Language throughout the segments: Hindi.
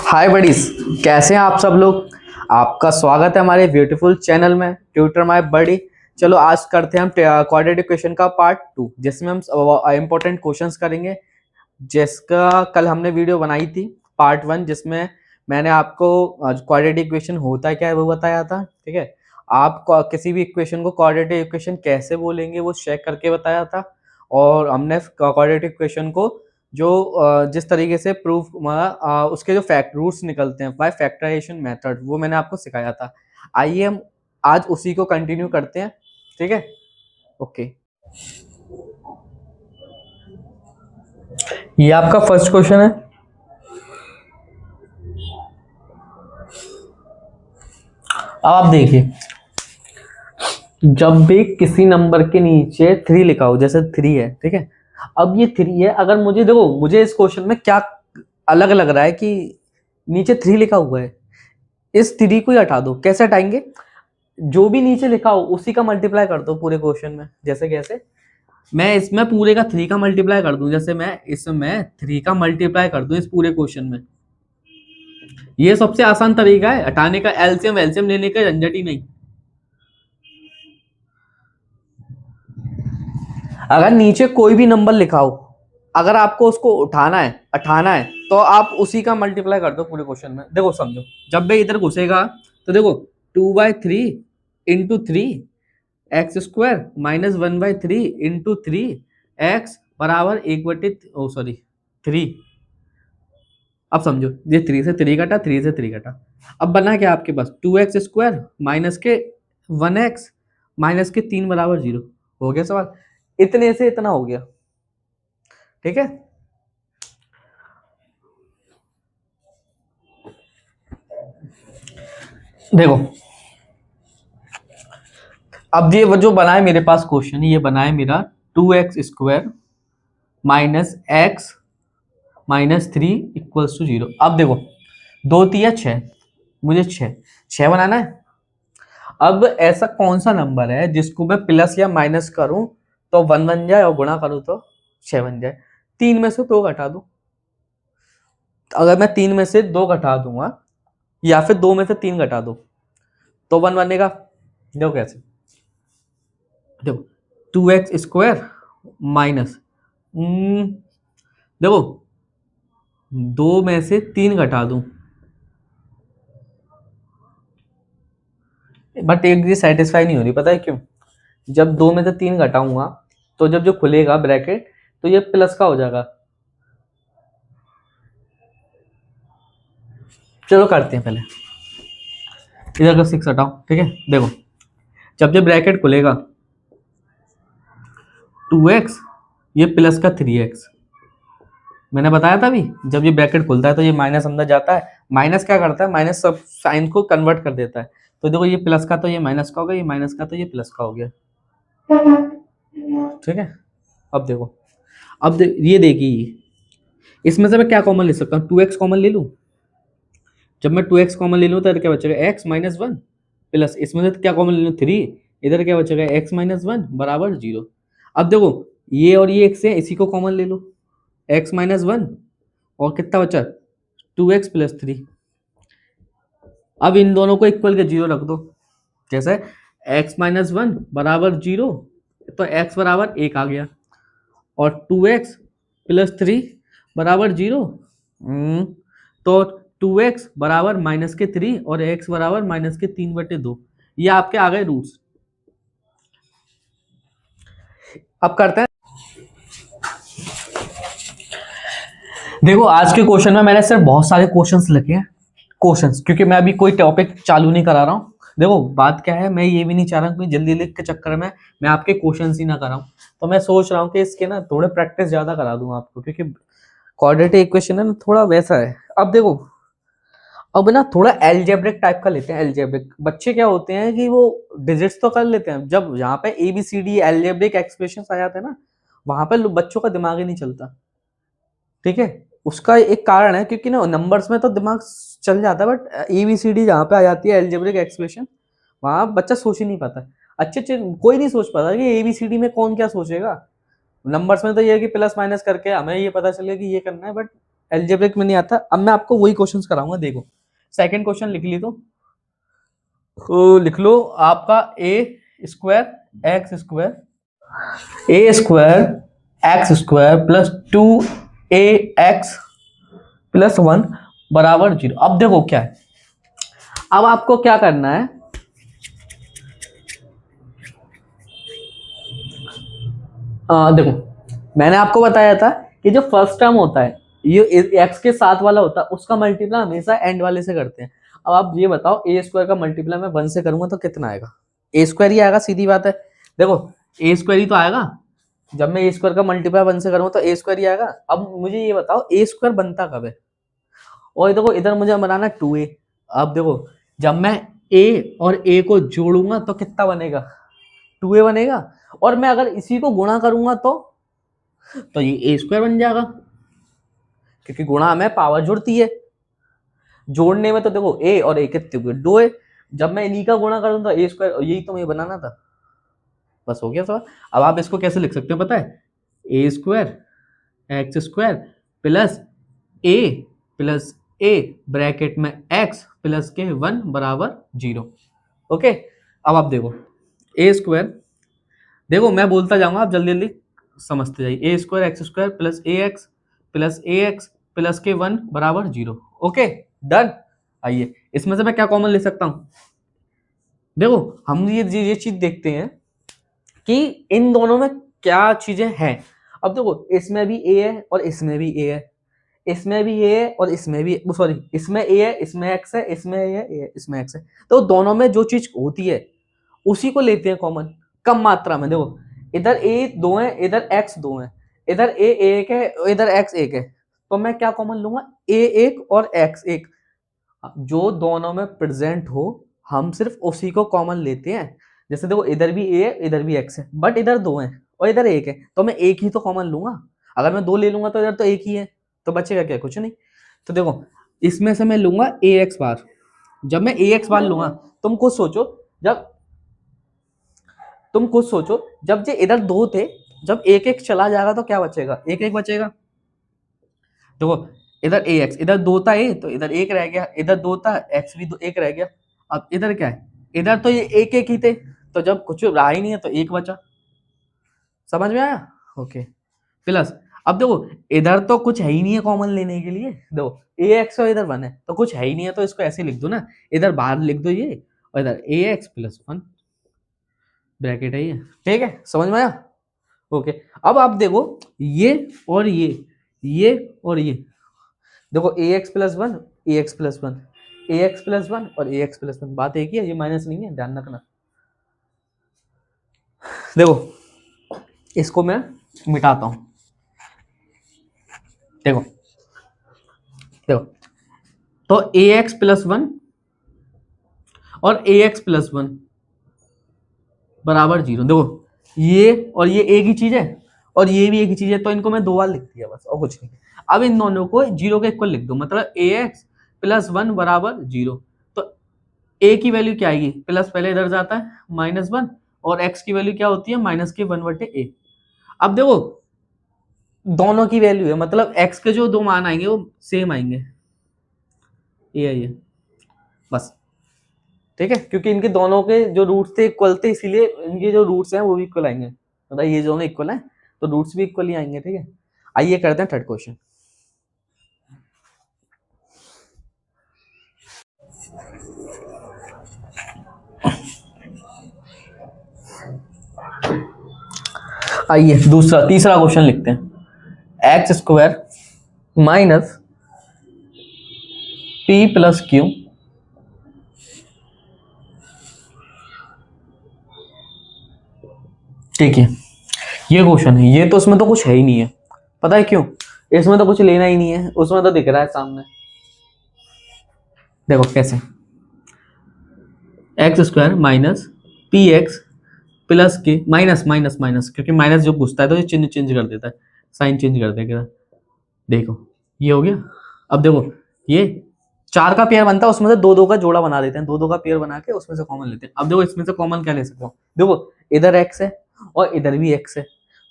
हाय बडीज, कैसे हैं आप सब लोग। आपका स्वागत है हमारे ब्यूटीफुल चैनल में ट्यूटर माय बडी। चलो आज करते हैं हम क्वाड्रेटिक इक्वेशन का पार्ट 2, जिसमें हम इंपॉर्टेंट क्वेश्चंस करेंगे। जिसका कल हमने वीडियो बनाई थी पार्ट 1, जिसमें मैंने आपको क्वाड्रेटिक इक्वेशन होता क्या है वो बताया था। ठीक है, आप किसी भी इक्वेशन को क्वाड्रेटिक इक्वेशन कैसे बोलेंगे वो चेक करके बताया था। और हमने क्वाड्रेटिक इक्वेशन को जो जिस तरीके से प्रूफ उसके जो फैक्ट रूट्स निकलते हैं बाय फैक्टराइजेशन मेथड, वो मैंने आपको सिखाया था। आइए हम आज उसी को कंटिन्यू करते हैं। ठीक है, ओके। ये आपका फर्स्ट क्वेश्चन है। अब आप देखिए, जब भी किसी नंबर के नीचे 3 लिखा हो, जैसे 3 है, ठीक है। अब ये 3 है, अगर मुझे देखो, मुझे इस क्वेश्चन में क्या अलग लग रहा है कि नीचे 3 लिखा हुआ है, इस 3 को ही हटा दो। कैसे हटाएंगे? जो भी नीचे लिखा हो उसी का मल्टीप्लाई कर दो पूरे क्वेश्चन में। जैसे कैसे? मैं इसमें पूरे का 3 का मल्टीप्लाई कर दूं, जैसे मैं इसमें 3 का मल्टीप्लाई कर दूं इस पूरे क्वेश्चन में। ये सबसे आसान तरीका है हटाने का, एलसीएम वेलसीएम लेने का झंझट ही नहीं। अगर नीचे कोई भी नंबर लिखा हो, अगर आपको उसको हटाना है तो आप उसी का मल्टीप्लाई कर दो पूरे क्वेश्चन में। देखो समझो, जब भी इधर घुसेगा तो देखो 2/3 into 3 x square minus 1/3 into 3 x बराबर 3। अब समझो, ये 3 से 3 कटा, 3 से 3 कटा। अब बना क्या आपके पास? 2x² माइनस के 1x माइनस के 3 बराबर 0। हो गया सवाल, इतने से इतना हो गया। ठीक है, देखो अब ये जो बना है मेरे पास क्वेश्चन, ये बना है मेरा 2x² minus x minus 3 equals to 0। अब देखो 2 3 6, मुझे 6 बनाना है। अब ऐसा कौन सा नंबर है जिसको मैं प्लस या माइनस करूं तो 1 बन जाए और गुणा करूं तो 6 बन जाए? 3 में से 2 घटा दो। अगर मैं 3 में से 2 घटा दूंगा या फिर 2 में से 3 घटा दो तो 1 बनेगा। देखो कैसे, देखो 2x² माइनस, देखो 2 में से 3 घटा दूं, बट एक चीज सेटिस्फाई नहीं हो रही, पता है क्यों? जब 2 में से 3 घटाऊंगा तो जब जो खुलेगा ब्रैकेट तो ये प्लस का हो जाएगा। चलो करते हैं, पहले इधर का 6 हटाओ। ठीक है, देखो जब जब ब्रैकेट खुलेगा 2x, ये प्लस का 3x। मैंने बताया था अभी, जब ये ब्रैकेट खुलता है तो ये माइनस अंदर जाता है। माइनस क्या करता है? माइनस सब साइन को कन्वर्ट कर देता है। तो देखो ये प्लस का तो ये माइनस का हो गया, ये माइनस का तो ये प्लस का हो गया। ठीक है, अब देखो, ये देखिए, इसमें से मैं क्या कॉमन ले सकता हूँ? 2x कॉमन ले लूँ। जब मैं 2x कॉमन ले लूँ तो इधर क्या बचेगा? x माइनस 1 प्लस, इसमें से क्या कॉमन ले लूँ? 3। इधर क्या बचेगा? x माइनस 1 बराबर 0। अब देखो ये और ये x है, इसी को कॉमन ले लो, x माइनस 1 और कितना बचा? 2x plus 3। अब इन दोनों को इक्वल के 0 रख दो। जैसे x माइनस 1 बराबर 0 तो x बराबर 1 आ गया, और 2x प्लस 3 बराबर 0, तो 2x बराबर माइनस के 3 और x बराबर माइनस के 3/2। ये आपके आ गए रूट्स। अब करते हैं, देखो आज के क्वेश्चन में मैंने सिर्फ बहुत सारे क्वेश्चंस लिखे हैं। क्वेश्चंस क्योंकि मैं अभी कोई टॉपिक चालू नहीं करा रहा हूँ। देखो बात क्या है, मैं ये भी नहीं चाह रहा कि जल्दी लिख के चक्कर में मैं आपके क्वेश्चंस ही ना कराऊं। तो मैं सोच रहा हूँ कि इसके ना थोड़े प्रैक्टिस ज्यादा करा दूं आपको, क्योंकि क्वाड्रेटिक इक्वेशन है ना, थोड़ा वैसा है। अब देखो, अब ना थोड़ा एल्जेब्रिक टाइप का लेते हैं। एल्जेब्रिक बच्चे क्या होते हैं कि वो डिजिट्स तो कर लेते हैं, जब यहाँ पे ABCD एल्जेब्रिक एक्सप्रेशन आ जाते हैं ना, वहां पे बच्चों का दिमाग ही नहीं चलता। ठीक है, उसका एक कारण है क्योंकि ना नंबर्स में तो दिमाग चल जाता है, बट ABCD जहाँ पे आ जाती है एल्जेब्रिक एक्सप्रेशन, वहां बच्चा सोच ही नहीं पाता। अच्छे अच्छे कोई नहीं सोच पाता कि ABCD में कौन क्या सोचेगा। नंबर्स में तो ये है कि प्लस माइनस करके हमें ये पता चलेगा कि ये करना है, बट एल्जेब्रिक में नहीं आता। अब मैं आपको वही क्वेश्चंस कराऊंगा। देखो सेकंड क्वेश्चन लिख ली तो लिख लो आपका A square X square plus 2ax plus 1 बराबर 0। अब देखो क्या है, अब आपको क्या करना है, देखो मैंने आपको बताया था कि जो फर्स्ट टर्म होता है ये एक्स के साथ वाला होता है, उसका मल्टीप्लाई हमेशा एंड वाले से करते हैं। अब आप ये बताओ ए स्क्वायर का मल्टीप्लाई मैं 1 से करूंगा तो कितना आएगा? ए स्क्वायर ही आएगा, सीधी बात है। देखो ए स्क्वायर ही तो आएगा, जब मैं ए स्क्वायर का मल्टीप्लाई 1 से करूंगा तो ए स्क्वायर ही आएगा। अब मुझे ये बताओ ए स्क्वायर बनता कब है? और देखो इधर मुझे बनाना 2a। अब देखो जब मैं a और a को जोड़ूंगा तो कितना बनेगा? 2a बनेगा। और मैं अगर इसी को गुणा करूंगा तो ये ए स्क्वायर बन जाएगा, क्योंकि गुणा में पावर जुड़ती है, जोड़ने में तो देखो a और a कितने हुए? 2a। जब मैं इन्हीं का गुणा करूँ तो ए स्क्वायर, यही तो मुझे बनाना था। बस हो गया सवाल। अब आप इसको कैसे लिख सकते हो पता है? ए square X square plus A bracket में एक्स प्लस के 1 बराबर 0। ओके। अब आप देखो ए स्क्वायर, देखो मैं बोलता जाऊंगा आप जल्दी जल्दी समझते जाइए। ए स्क्वायर एक्स स्क्वायर प्लस ए एक्स प्लस के 1 बराबर 0। Okay done. आइए इसमें से मैं क्या कॉमन ले सकता हूं? देखो हम ये चीज देखते हैं कि इन दोनों में क्या चीजें हैं। अब देखो इसमें भी ए है और इसमें भी ए है, इसमें भी ए है और इसमें भी, सॉरी इसमें ए है, इसमें एक्स है, इसमें ए है, इसमें एक्स है। तो दोनों में जो चीज होती है उसी को लेते हैं कॉमन, कम मात्रा में। देखो इधर ए 2 है, इधर एक्स 2 है, इधर ए 1 है, इधर एक्स 1 है, तो मैं क्या कॉमन लूंगा? ए 1 और एक्स 1। जो दोनों में प्रेजेंट हो हम सिर्फ उसी को कॉमन लेते हैं। जैसे देखो इधर भी ए है, इधर भी एक्स है, बट इधर 2 है और इधर 1 है, तो मैं एक ही तो कॉमन लूंगा। अगर मैं 2 ले लूंगा तो इधर तो एक ही है, तो बचेगा क्या? कुछ नहीं। तो देखो इसमें से मैं लूंगा ए एक्स बार। जब मैं ए एक्स बार लूंगा, तुम खुद सोचो, जब ये इधर 2 थे, जब एक एक चला जाएगा तो क्या बचेगा? एक एक बचेगा। देखो इधर ए एक्स, इधर 2 था ए, तो इधर 1 रह गया, इधर 2 था एक्स भी 1 रह गया। अब इधर क्या है? इधर तो ये एक एक ही थे, तो जब कुछ रहा ही नहीं है तो एक बचा। समझ में आया? ओके। प्लस अब देखो इधर तो कुछ है ही नहीं है कॉमन लेने के लिए। देखो ए एक्स और इधर 1 है तो कुछ है ही नहीं है, तो इसको ऐसे लिख दो ना, इधर बाहर लिख दो ये, और इधर ए एक्स प्लस 1 ब्रैकेट है ये। ठीक है, समझ में आया? ओके। अब आप देखो ये और ये और ये, देखो ए एक्स प्लस 1, ए एक्स प्लस 1, ए एक्स प्लस 1 और ए एक्स प्लस 1, बात एक ही है, ये माइनस नहीं है, ध्यान रखना। देखो इसको मैं मिटाता हूं। देखो देखो तो ए एक्स प्लस 1 और ए एक्स प्लस 1 बराबर 0। देखो ये और ये एक ही चीज है और ये भी एक ही चीज है, तो इनको मैं 2 बार लिख दिया बस, और कुछ नहीं। अब इन दोनों को 0 के इक्वल लिख दो, मतलब ए एक्स प्लस 1 बराबर 0। तो ए की वैल्यू क्या आएगी? प्लस पहले इधर जाता है -1, और एक्स की वैल्यू क्या होती है? माइनस के 1/a। अब देखो दोनों की वैल्यू है, मतलब एक्स के जो 2 मान आएंगे वो सेम आएंगे, ये बस। ठीक है, क्योंकि इनके दोनों के जो रूट्स थे इक्वल थे, इसीलिए इनके जो रूट्स हैं वो भी इक्वल आएंगे, मतलब ये दोनों इक्वल हैं तो रूट्स भी इक्वल ही आएंगे। ठीक है, आइए करते हैं थर्ड क्वेश्चन। आइए तीसरा क्वेश्चन लिखते हैं। X square minus P plus Q ठीक है, ये क्वेश्चन है। ये तो इसमें तो कुछ है ही नहीं है, पता है क्यों? इसमें तो कुछ लेना ही नहीं है, उसमें तो दिख रहा है सामने। देखो कैसे, x square minus P x plus के माइनस माइनस माइनस, क्योंकि माइनस जो घुसता है तो ये चिन्ह चेंज कर देता है, साइन चेंज कर देगा। देखो ये हो गया। अब देखो ये 4 का पेयर बनता है, उसमें से 2 का जोड़ा बना देते हैं, 2 का पेयर बना के उसमें से कॉमन लेते हैं। अब देखो इसमें से कॉमन क्या ले सकता हूँ? देखो इधर एक्स है और इधर भी एक्स है,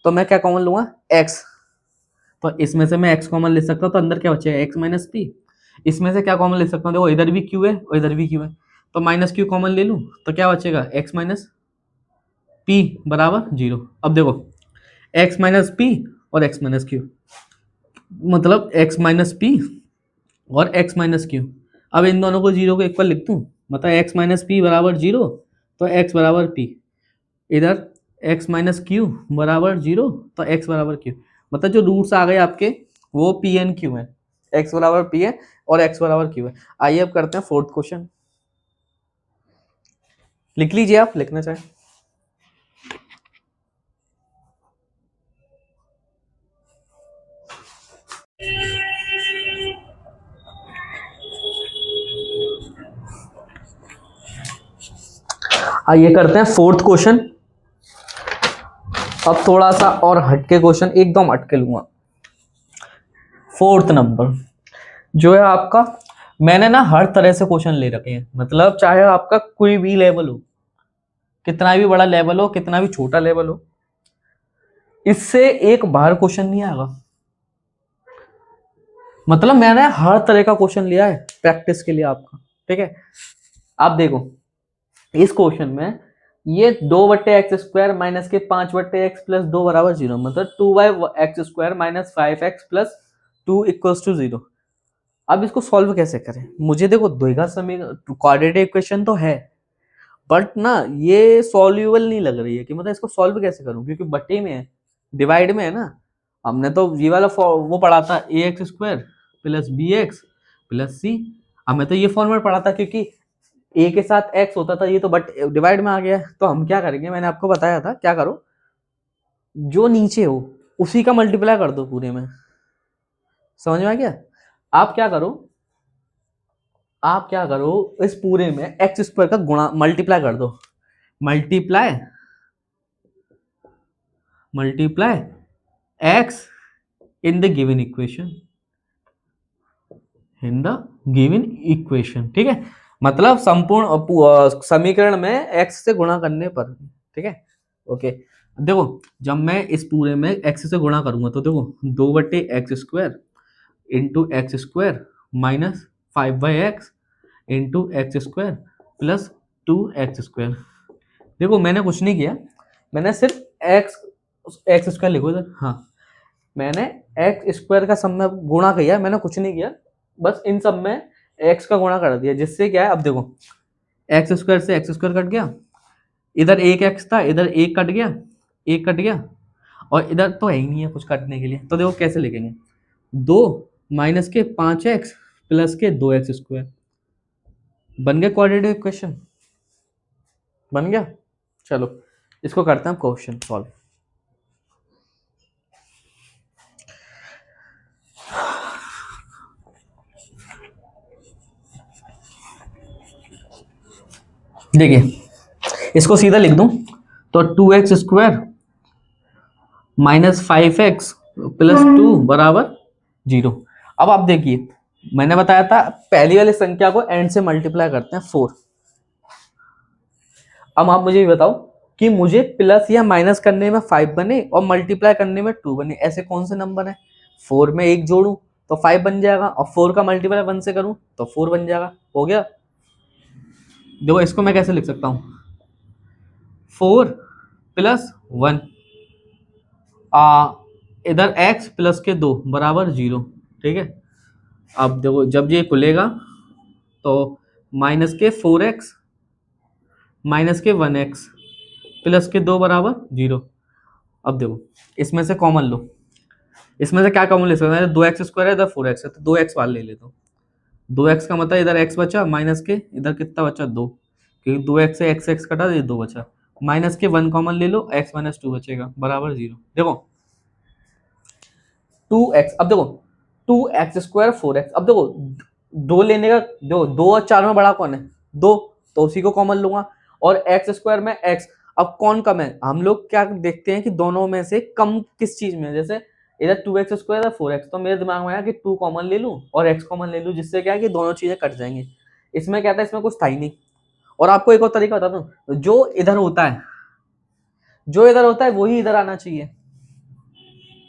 तो मैं क्या कॉमन लूंगा? एक्स। तो इसमें से मैं x कॉमन ले सकता हूँ, तो अंदर क्या बचेगा x माइनस पी। इसमें से क्या कॉमन ले सकता हूँ, देखो इधर भी q है और इधर भी q है, तो माइनस q कॉमन ले लूँ तो क्या बचेगा x माइनस पी बराबर 0। अब देखो x माइनस पी और x माइनस क्यू, मतलब x माइनस पी और x माइनस क्यू। अब इन दोनों को 0 को इक्वल लिख दूँ, मतलब x माइनस पी बराबर 0, तो x बराबर p। इधर x माइनस क्यू बराबर 0, तो x बराबर q। मतलब जो रूट्स आ गए आपके वो p एंड q है, x बराबर p है और x बराबर q है। आइए अब करते हैं फोर्थ क्वेश्चन। लिख लीजिए आप, लिखना चाहें। आइए करते हैं फोर्थ क्वेश्चन। अब थोड़ा सा और हटके क्वेश्चन, एकदम हटके लूंगा। फोर्थ नंबर जो है आपका, मैंने ना हर तरह से क्वेश्चन ले रखे हैं, मतलब चाहे आपका कोई भी लेवल हो, कितना भी बड़ा लेवल हो, कितना भी छोटा लेवल हो, इससे एक बाहर क्वेश्चन नहीं आएगा। मतलब मैंने हर तरह का क्वेश्चन लिया है प्रैक्टिस के लिए आपका, ठीक है। आप देखो इस क्वेश्चन में ये 2/x² माइनस के 5/x प्लस 2 बराबर 0, मतलब 2/x² minus 5x plus 2 equals to 0। अब इसको सॉल्व कैसे करें? मुझे देखो द्विघात समीकरण क्वाड्रेटिक इक्वेशन तो है, बट ना ये सॉल्यूबल नहीं लग रही है कि मतलब इसको सॉल्व कैसे करूं, क्योंकि बट्टे में है, डिवाइड में है ना। हमने तो ये वाला वो पढ़ा था ax² plus bx plus c। हमें तो ये फॉर्मेट पढ़ा था, क्योंकि a के साथ x होता था, ये तो बट डिवाइड में आ गया है। तो हम क्या करेंगे, मैंने आपको बताया था क्या करो, जो नीचे हो उसी का मल्टीप्लाई कर दो पूरे में। समझ में आ गया? आप क्या करो, आप क्या करो, इस पूरे में x² का गुणा मल्टीप्लाई कर दो। Multiply multiply x in the given equation, in the given equation, ठीक है। मतलब संपूर्ण समीकरण में x से गुणा करने पर, ठीक है। ओके, देखो जब मैं इस पूरे में x से गुणा करूंगा तो देखो 2/x² into x² minus 5/x into x² plus 2x²। देखो मैंने कुछ नहीं किया, मैंने सिर्फ x² लिखो इधर, हाँ मैंने x² का सब में गुणा किया, मैंने कुछ नहीं किया, बस इन सब में x का गुणा कर दिया, जिससे क्या है, अब देखो x² से x² कट गया, इधर एक x था, इधर एक कट गया, एक कट गया, और इधर तो है ही नहीं है कुछ काटने के लिए। तो देखो कैसे लिखेंगे, 2 माइनस के 5x प्लस के 2x²। बन गया क्वाड्रेटिक इक्वेशन, बन गया। चलो इसको करते हैं हम क्वेश्चन सॉल्व। देखिए इसको सीधा लिख दूं तो 2x² माइनस 5x प्लस 2 बराबर 0। अब आप देखिए मैंने बताया था पहली वाली संख्या को एंड से मल्टीप्लाई करते हैं 4। अब आप मुझे ये बताओ कि मुझे प्लस या माइनस करने में 5 बने और मल्टीप्लाई करने में 2 बने, ऐसे कौन से नंबर है? 4 में 1 जोड़ूं तो 5 बन जाएगा, और 4 का मल्टीप्लाई 1 से करूं तो 4 बन जाएगा। हो गया। देखो इसको मैं कैसे लिख सकता हूं, 4 प्लस 1 इधर x प्लस के 2 बराबर 0, ठीक है। अब देखो जब ये खुलेगा तो माइनस के 4x माइनस के 1x प्लस के 2 बराबर 0। अब देखो इसमें से कॉमन लो, इसमें से क्या कॉमन ले सकते हैं, 2x² है, इधर 4x है, तो 2x वाले ले लेता हूँ। 2x का मतलब इधर x बचा, माइनस के इधर कितना बचा 2, क्योंकि 2x से x कटा तो ये 2 बचा, माइनस के 1 कॉमन ले लो, x माइनस 2 बचेगा बराबर 0। देखो 2x, अब देखो 2x² 4x, अब देखो 2 लेने का, देखो 2 और 4 में बड़ा कौन है, 2, तो उसी को कॉमन लूंगा। और x² में x, अब कौन कम है, हम लोग क्या देखते हैं कि दोनों में से कम किस चीज में है, जैसे इधर 2x² है 4x, तो मेरे दिमाग में आया कि 2 कॉमन ले लूं और x कॉमन ले लूं, जिससे क्या है कि दोनों चीजें कट जाएंगी। इसमें क्या था, इसमें कुछ था ही नहीं। और आपको एक और तरीका बता दूं, जो इधर होता है, जो इधर होता है वही इधर आना चाहिए,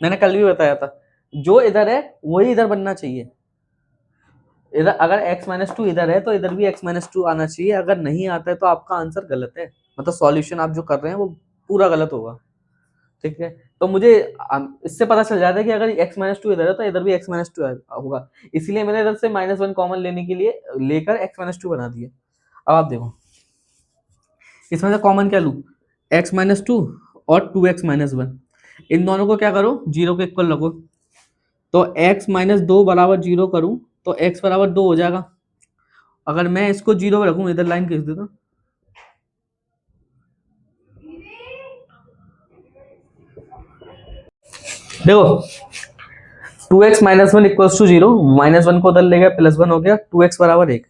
मैंने कल भी बताया था। जो इधर है वही इधर बनना चाहिए। इधर अगर x माइनस टू इधर है तो इधर भी x माइनस टू आना चाहिए। अगर नहीं आता है तो आपका आंसर गलत है, मतलब सॉल्यूशन आप जो कर रहे हैं वो पूरा गलत होगा। ठीक है, तो मुझे इससे पता चल जाता है कि अगर x माइनस टू इधर है तो इधर भी x माइनस टू होगा, इसीलिए मैंने इधर से -1 कॉमन लेने के लिए लेकर x माइनस टू बना दिया। अब आप देखो इसमें से कॉमन क्या लूँ, x माइनस टू और 2x माइनस वन, इन दोनों को क्या करो, जीरो के इक्वल रखो। तो x माइनस दो बराबर जीरो करूँ तो x बराबर दो हो जाएगा। अगर मैं इसको जीरो रखूँ, इधर लाइन खींच देता, देखो 2x minus one equals to zero, -1 को उधर ले गया, +1 हो गया, 2x बराबर एक,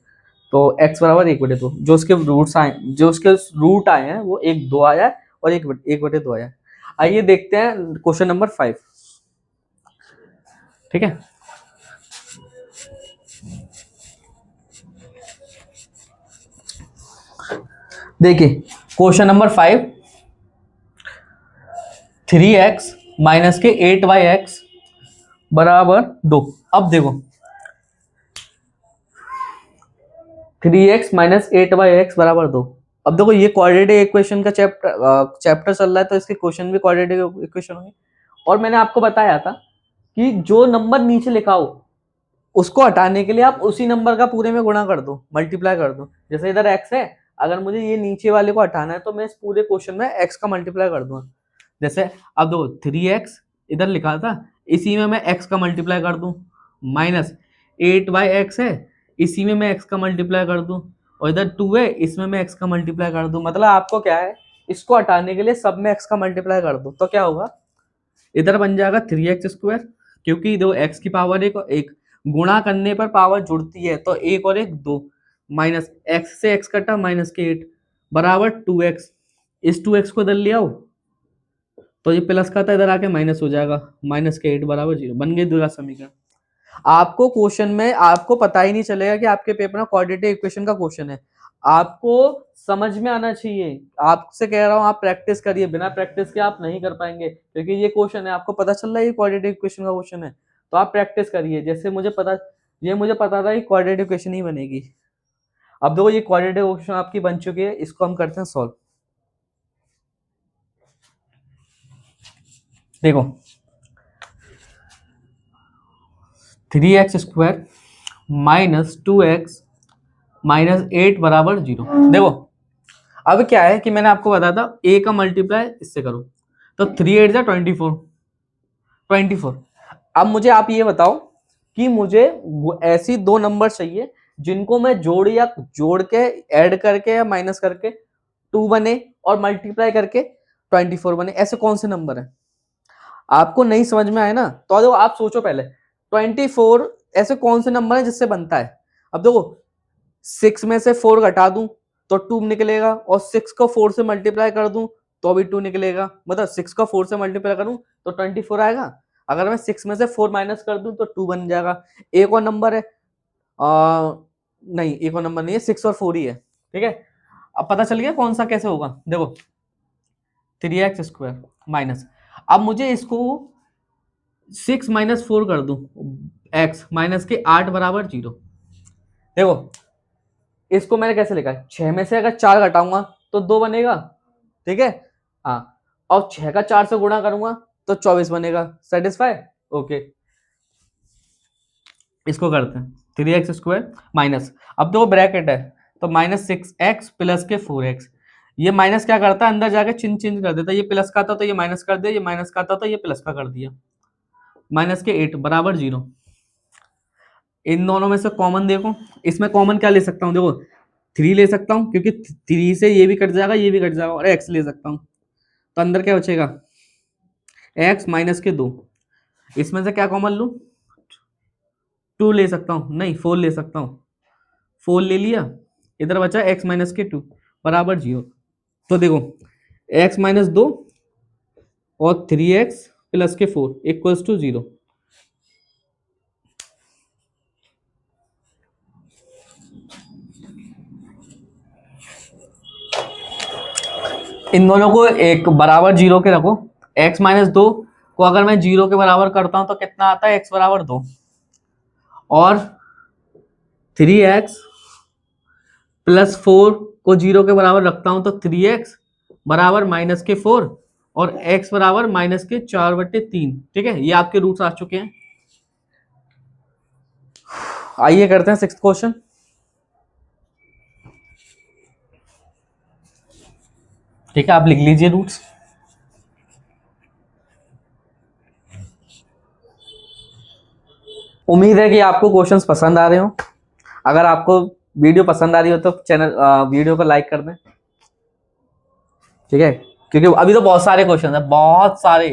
तो x बराबर 1/2। जो उसके रूट्स आए, जो उसके रूट आए हैं वो 1/2 आया है और 1/2 आया है। आइए देखते हैं क्वेश्चन नंबर 5। ठीक है, देखिए क्वेश्चन नंबर 5, 3x माइनस के 8y(x) बराबर 2। अब देखो 3x माइनस 8y(x) बराबर 2। अब देखो ये क्वाड्रेटिक इक्वेशन का चैप्टर चल रहा है, तो इसके क्वेश्चन भी क्वाड्रेटिक इक्वेशन होंगे। और मैंने आपको बताया था कि जो नंबर नीचे लिखा हो उसको हटाने के लिए आप उसी नंबर का पूरे में गुणा कर दो, मल्टीप्लाई कर दो। जैसे इधर x है, अगर मुझे ये नीचे वाले को हटाना है तो मैं इस पूरे क्वेश्चन में x का मल्टीप्लाई कर दूंगा। जैसे अब दो 3x इधर लिखा था, इसी में मैं x का मल्टीप्लाई कर दूं, माइनस 8y(x) है, इसी में मैं x का मल्टीप्लाई कर दूं, और इधर 2 है, इसमें मैं x का मल्टीप्लाई कर दूं। मतलब आपको क्या है, इसको हटाने के लिए सब में x का मल्टीप्लाई कर दो, तो क्या होगा, इधर बन जाएगा 3x², क्योंकि दो x की पावर एक गुणा करने पर पावर जुड़ती है, तो एक और एक दो, माइनस x से x कटा माइनस के 8 बराबर 2x। इस 2x को इधर ले आओ तो ये प्लस का था, इधर आके माइनस हो जाएगा, माइनस के 8 बराबर 0, बन गई द्विघात समीकरण। आपको क्वेश्चन में आपको पता ही नहीं चलेगा कि आपके पेपर में क्वाड्रेटिक इक्वेशन का क्वेश्चन है। आपको समझ में आना चाहिए, आपसे कह रहा हूं आप प्रैक्टिस करिए, बिना प्रैक्टिस के आप नहीं कर पाएंगे, क्योंकि ये क्वेश्चन है, आपको पता चल रहा है ये क्वाड्रेटिक इक्वेशन का क्वेश्चन है, तो आप प्रैक्टिस करिए। जैसे मुझे पता था कि क्वाड्रेटिक इक्वेशन ही बनेगी। अब देखो ये क्वाड्रेटिक इक्वेशन आपकी बन चुकी है, इसको हम करते हैं सॉल्व। देखो 3x² माइनस 2x माइनस 8 बराबर 0। देखो अब क्या है कि मैंने आपको बताया था a का मल्टीप्लाई इससे करो, तो 3 8 24। अब मुझे आप ये बताओ कि मुझे ऐसी दो नंबर चाहिए जिनको मैं जोड़ के ऐड करके या माइनस करके 2 बने और मल्टीप्लाई करके 24 बने। ऐसे कौन से नंबर है, आपको नहीं समझ में आए ना, तो आप सोचो पहले 24 ऐसे कौन से नंबर है जिससे बनता है। अब देखो 6 में से 4 घटा दूं तो 2 निकलेगा, और 6 को 4 से मल्टीप्लाई कर दूं तो भी 2 निकलेगा, मतलब 6 को 4 से मल्टीप्लाई करूं तो 24 आएगा। अगर मैं 6 में से 4 माइनस कर दूं तो 2 बन जाएगा। एक और नंबर है, नहीं एक और नंबर नहीं है, 6 और 4 ही है। ठीक है, अब पता चल गया कौन सा कैसे होगा। देखो 3x² माइनस, अब मुझे इसको 6 माइनस 4 कर दूं, x माइनस के 8 बराबर 0। देखो इसको मैंने कैसे लिखा है, 6 में से अगर 4 घटाऊंगा तो 2 बनेगा, ठीक है, हाँ, और 6 का 4 से गुणा करूंगा तो 24 बनेगा। Satisfy, okay. इसको करते हैं 3x² माइनस, अब देखो ब्रैकेट है तो -6x प्लस के 4x, ये माइनस क्या करता है, अंदर जाके चिन्ह चेंज कर देता है, ये प्लस का था तो ये माइनस कर दिया, ये माइनस का था तो ये प्लस का कर दिया, माइनस के 8 बराबर 0। इन दोनों में से कॉमन देखो, इसमें कॉमन क्या ले सकता हूँ, देखो 3 ले सकता हूँ, क्योंकि 3 से ये भी कट जाएगा, ये भी कट जाएगा, और x ले सकता हूँ, तो अंदर क्या बचेगा, x माइनस के 2। इसमें से क्या कॉमन लूँ, 2 ले सकता हूँ, नहीं 4 ले सकता हूँ, 4 ले लिया, इधर बचा x माइनस के 2 बराबर 0। तो देखो x माइनस 2 और 3x प्लस के 4 इक्वल्स टू 0। इन दोनों को एक बराबर 0 के रखो, x माइनस 2 को अगर मैं 0 के बराबर करता हूं तो कितना आता है, x बराबर 2, और 3x प्लस 4 को 0 के बराबर रखता हूं तो 3x बराबर -4 और x बराबर -4/3। ठीक है, ये आपके रूट्स आ चुके हैं। आइए करते हैं 6th क्वेश्चन। ठीक है, आप लिख लीजिए रूट्स। उम्मीद है कि आपको क्वेश्चंस पसंद आ रहे हो। अगर आपको वीडियो पसंद आ रही हो तो चैनल वीडियो को लाइक कर दें। ठीक है, क्योंकि अभी तो बहुत सारे क्वेश्चन है, बहुत सारे।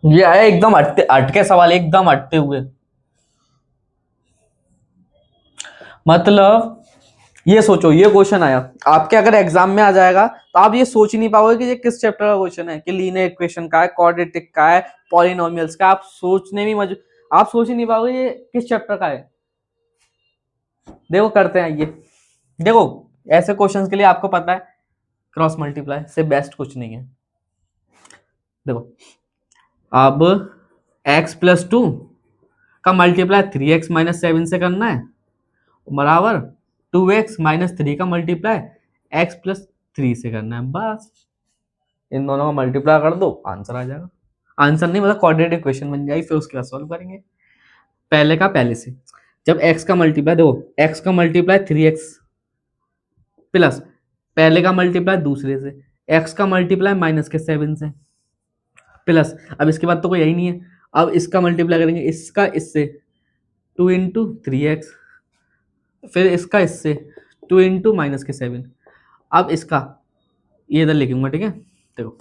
ये है एकदम अटके सवाल, एकदम अटके हुए। मतलब ये सोचो, ये क्वेश्चन आया आपके अगर एग्जाम में आ जाएगा तो आप ये सोच ही नहीं पाओगे कि ये किस चैप्टर का क्वेश्चन है, कि लीनियर इक्वेशन का है, क्वाड्रेटिक का है, पॉलिनोमियल्स का। आप सोचने में आप सोच ही नहीं पाओगे ये किस चैप्टर का है। देखो करते हैं ये। देखो ऐसे क्वेश्चंस के लिए आपको पता है क्रॉस मल्टीप्लाई से बेस्ट कुछ नहीं है। देखो अब x+2 का मल्टीप्लाई 3x - 7 से करना है, बराबर 2x - 3 का मल्टीप्लाई x+3 से करना है। बस इन दोनों का मल्टीप्लाई कर दो, आंसर आ जाएगा। आंसर नहीं मतलब क्वाड्रेटिक इक्वेशन बन जाएगी, फिर उसके बाद सॉल्व करेंगे। पहले का पहले से, जब x का मल्टीप्लाई, देखो x का मल्टीप्लाई 3x प्लस पहले का मल्टीप्लाई दूसरे से, x का मल्टीप्लाई -7 से प्लस, अब इसके बाद तो कोई यही नहीं है, अब इसका मल्टीप्लाई करेंगे इसका इससे 2 × 3x, फिर इसका इससे 2 × -7। अब इसका ये इधर लिखूंगा। ठीक है, देखो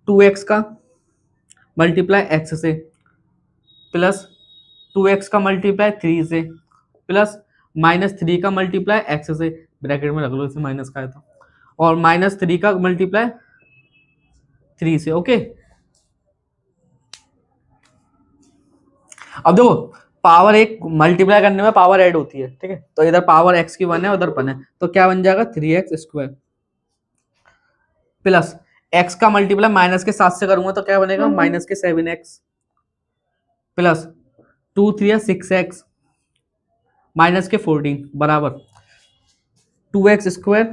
2x का मल्टीप्लाई x से प्लस 2x का मल्टीप्लाई 3 से प्लस -3 का मल्टीप्लाई x से, ब्रैकेट में रख लो इसे, माइनस का है तो, और -3 का मल्टीप्लाई 3 से। ओके, अब देखो पावर एक मल्टीप्लाई करने में पावर ऐड होती है। ठीक है, तो इधर पावर x की 1 है, उधर 1 है, तो क्या बन जाएगा 3x² प्लस x का मल्टीप्लाई माइनस के 7 से करूंगा तो क्या बनेगा -7x प्लस 2 3 6x -14 बराबर 2x²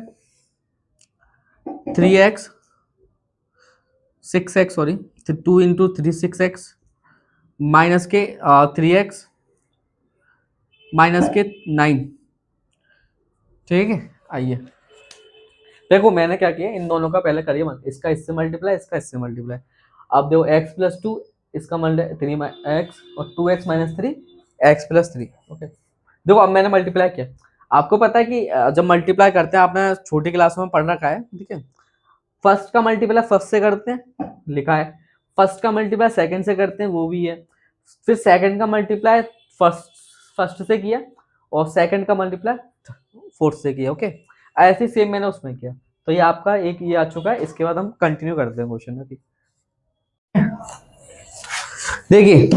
3x 6x, sorry 2 × 3 6x minus के 3x -9। ठीक है, आइए देखो मैंने क्या किया, इन दोनों का पहले करिए मत, इसका इससे मल्टीप्लाई, इसका इससे मल्टीप्लाई। अब देखो x+2 इसका मल्टीप्लाई 3x और 2x - 3 x+3। ओके, देखो अब मैंने मल्टीप्लाई किया। आपको पता है कि जब मल्टीप्लाई करते हैं, आपने छोटी क्लास में पढ़ रखा है। ठीक है, फर्स्ट का मल्टीप्लाई फर्स्ट से करते हैं, लिखा है। फर्स्ट का मल्टीप्लाई सेकंड से करते हैं, वो भी है। फिर सेकंड का मल्टीप्लाई फर्स्ट से किया, और सेकंड का मल्टीप्लाई फोर्थ से किया। ओके, ऐसे सेम मैंने उसमें किया। तो ये आपका एक ये आ चुका है। इसके बाद हम कंटिन्यू करते हैं क्वेश्चन में। देखिए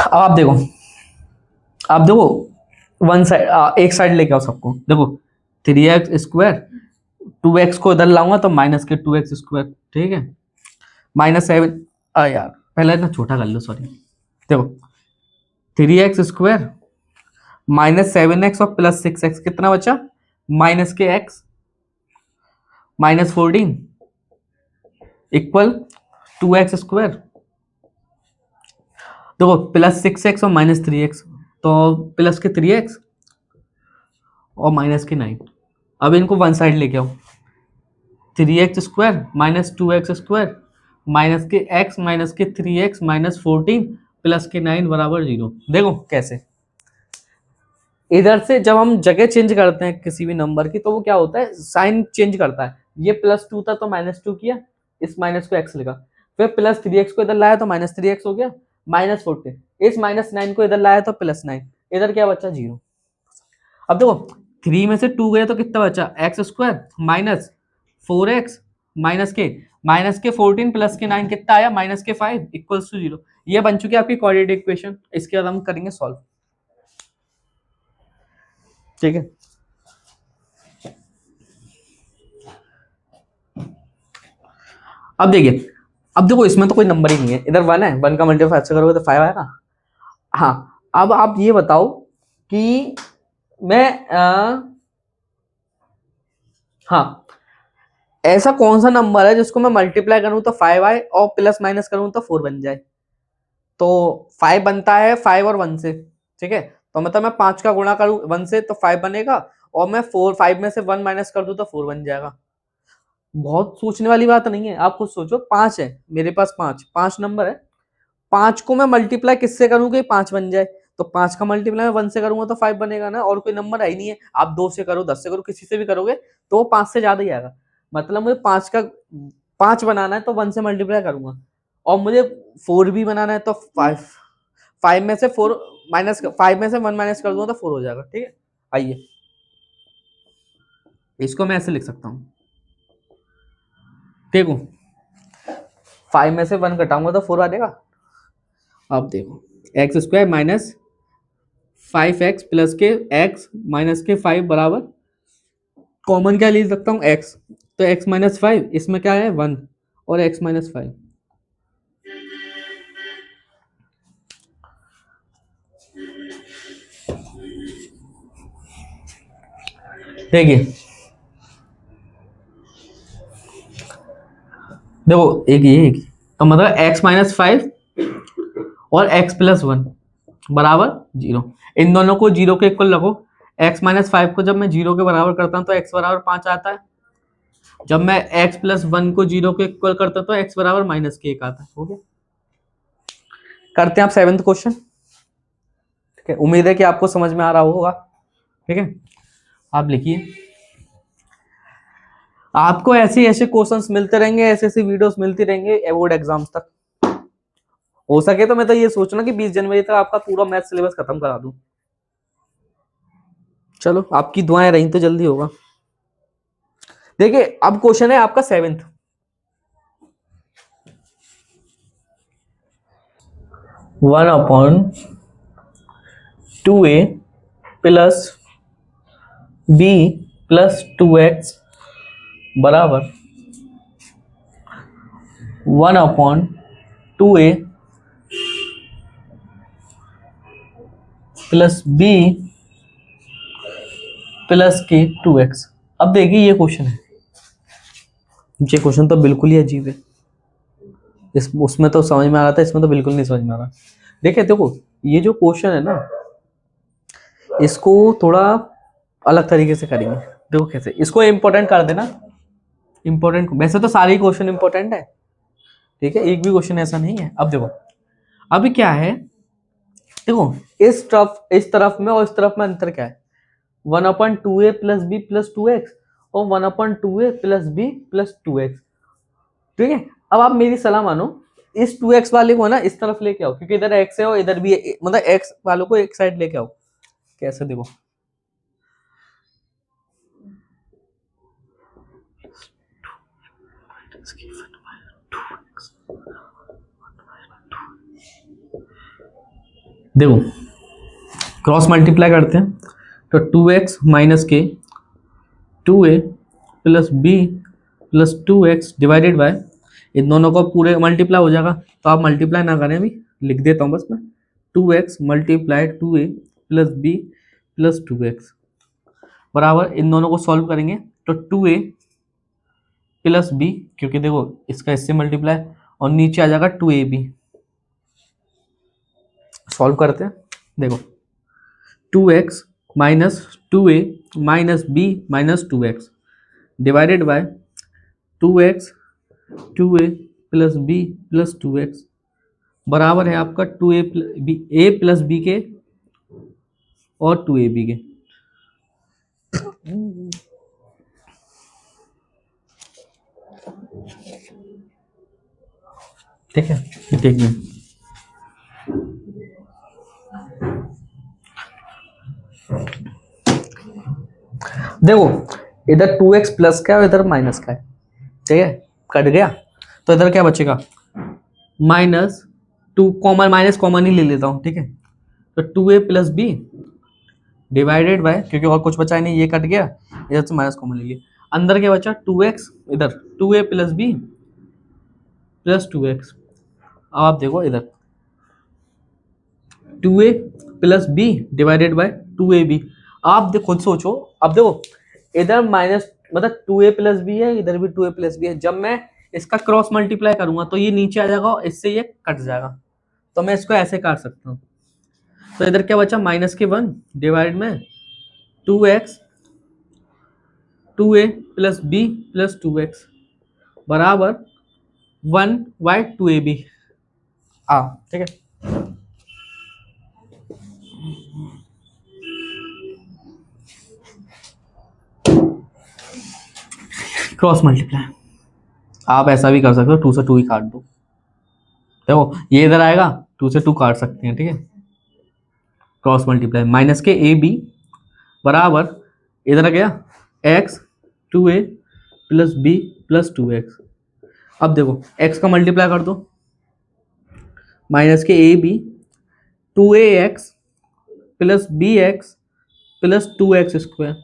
अब आप देखो वन साइड, एक साइड लेके आओ सबको। देखो 3x², 2x को इधर लाऊंगा तो -2x²। ठीक है, -7 यार पहले इतना छोटा कर लो, सॉरी। देखो 3x² -7x और +6x कितना बचा, -x -14 इक्वल 2x²। देखो +6x और -3x, तो प्लस के 3x और -9। अब इनको वन साइड लेके आओ, 3x² -2x² माइनस के x माइनस के 3x -14 प्लस के 9 बराबर 0। देखो कैसे, इधर से जब हम जगह चेंज करते हैं किसी भी नंबर की, तो वो क्या होता है, साइन चेंज करता है। ये +2 था तो -2 किया, इस माइनस को x लिखा, फिर +3x को इधर लाया तो -3x हो गया, -14, इस -9 को इधर लाया तो +9, इधर क्या बचा 0। अब देखो 3 में से 2 गया तो कितना बचा, x² -4x माइनस के 14 प्लस के 9 कितना आया, -5 इक्वल्स टू 0। ये बन चुकी है आपकी क्वाड्रेटिक इक्वेशन। इसके बाद हम करेंगे सॉल्व। ठीक है, अब देखिए, अब देखो इसमें तो कोई नंबर ही नहीं है, इधर 1 है, 1 का मल्टीप्लाई 5 से करोगे तो 5 आएगा। हाँ, अब आप ये बताओ कि मैं हाँ, ऐसा कौन सा नंबर है जिसको मैं मल्टीप्लाई करूं तो 5 आए और प्लस माइनस करूं तो 4 बन जाए। तो 5 बनता है 5 और 1 से, ठीक है। तो मतलब मैं 5 का गुणा करूं 1 से तो 5 बनेगा, और मैं 5 में से 1 माइनस कर दूं तो 4 बन जाएगा। बहुत सोचने वाली बात नहीं है, आप खुद सोचो। 5 है मेरे पास, 5 नंबर है, 5 को मैं मल्टीप्लाई किससे करूँ कि 5 बन जाए। तो 5 का मल्टीप्लाई मैं 1 से करूंगा तो 5 बनेगा ना, और कोई नंबर है ही नहीं है। आप 2 से करो, 10 से करो, किसी से भी करोगे तो वो 5 से ज्यादा ही आएगा। मतलब मुझे 5 बनाना है तो 1 से मल्टीप्लाई करूंगा, और मुझे 4 भी बनाना है तो 5 में से 4 माइनस, 5 में से 1 माइनस कर दूंगा तो 4 हो जाएगा, ठीक है। आइए इसको मैं ऐसे लिख सकता हूँ, देखो 5 में से 1 घटाऊंगा तो 4 आ जाएगा। अब देखो x square minus 5x plus के x माइनस के 5 बराबर, कॉमन क्या ले सकता हूँ x, तो x माइनस 5, इसमें क्या है 1 और x माइनस 5। देखिए देखो एक तो मतलब x माइनस 5 और x प्लस 1 बराबर 0। इन दोनों को 0 के इक्वल रखो। x माइनस 5 को जब मैं 0 के बराबर करता हूँ तो x बराबर 5 आता है। जब मैं x प्लस 1 को 0 के इक्वल करता हूँ तो x बराबर माइनस के 1 आता है। हो गया। करते हैं आप 7th क्वेश्चन, ठीक है। उम्मीद है कि आपको समझ में आ रहा होगा, ठीक है। आप लिखिए, आपको ऐसे ऐसे क्वेश्चंस मिलते रहेंगे, ऐसे ऐसे वीडियोस मिलती रहेंगे बोर्ड एग्जाम्स तक। हो सके तो मैं तो ये सोच रहा हूँ कि 20 जनवरी तक आपका पूरा मैथ सिलेबस खत्म करा दूं। चलो आपकी दुआएं रही तो जल्दी होगा। देखिए अब क्वेश्चन है आपका 7th। 1/2a plus b plus 2x बराबर 1/2a प्लस b प्लस के 2x। अब देखिए ये क्वेश्चन है, ये क्वेश्चन तो बिल्कुल ही अजीब है। इस उसमें तो समझ में आ रहा था, इसमें तो बिल्कुल नहीं समझ में आ रहा। देखिए देखो ये जो क्वेश्चन है ना, इसको थोड़ा अलग तरीके से करेंगे। देखो कैसे, इसको इंपॉर्टेंट कर देना। इंपॉर्टेंट, वैसे तो सारे क्वेश्चन इंपॉर्टेंट है, ठीक है, एक भी क्वेश्चन ऐसा नहीं है। अब देखो अभी क्या है, देखो इस तरफ में और इस तरफ में अंतर क्या है, 1/2a plus B plus 2x और 1/2a plus B plus 2x, ठीक है। अब आप मेरी सलाह मानो, इस 2x वाले को ना इस तरफ लेके आओ, क्योंकि इधर x है और इधर भी मतलब x वालों को एक साइड लेके आओ। कैसे देखो, देखो क्रॉस मल्टीप्लाई करते हैं तो 2x माइनस के 2a plus B plus 2x divided by, इन दोनों को पूरे मल्टीप्लाई हो जाएगा। तो आप मल्टीप्लाई ना करें, अभी लिख देता हूँ बस मैं, 2x multiply 2a plus B plus 2x बराबर, इन दोनों को सॉल्व करेंगे तो 2a प्लस बी, क्योंकि देखो इसका इससे मल्टीप्लाई, और नीचे आ जाएगा 2ab। सॉल्व करते हैं, देखो 2x minus 2a minus b minus 2x divided by 2x 2a plus B plus 2x बराबर है आपका 2a बी ए प्लस बी के और 2ab के। ठीक है, देखिए देखो इधर 2x प्लस का है और इधर माइनस का है, ठीक है, कट गया। तो इधर क्या बचेगा, -2, कॉमन माइनस कॉमन ही ले लेता हूँ, ठीक है। तो 2a plus B divided by, क्योंकि और कुछ बचा ही नहीं, ये कट गया, इधर से माइनस कॉमन ले लिया, अंदर क्या बचा 2x, इधर 2a plus B plus 2x। अब आप देखो इधर 2a plus B divided by 2ab। आप देखो खुद सोचो, अब देखो इधर माइनस मतलब 2a प्लस बी है, इधर भी 2a प्लस बी है। जब मैं इसका क्रॉस मल्टीप्लाई करूंगा तो ये नीचे आ जाएगा और इससे ये कट जाएगा, तो मैं इसको ऐसे काट सकता हूँ। तो इधर क्या बचा, -1 डिवाइड में 2x 2a plus B plus 2x बराबर 1/2ab। ठीक है, क्रॉस मल्टीप्लाई आप ऐसा भी कर सकते हो, 2 से 2 ही काट दो। देखो ये इधर आएगा, 2 से 2 काट सकते हैं, ठीक है। क्रॉस मल्टीप्लाई माइनस के ए बी बराबर इधर आ गया x 2a plus B plus 2x। अब देखो x का मल्टीप्लाई कर दो, माइनस के a b 2ax plus b x plus 2x square.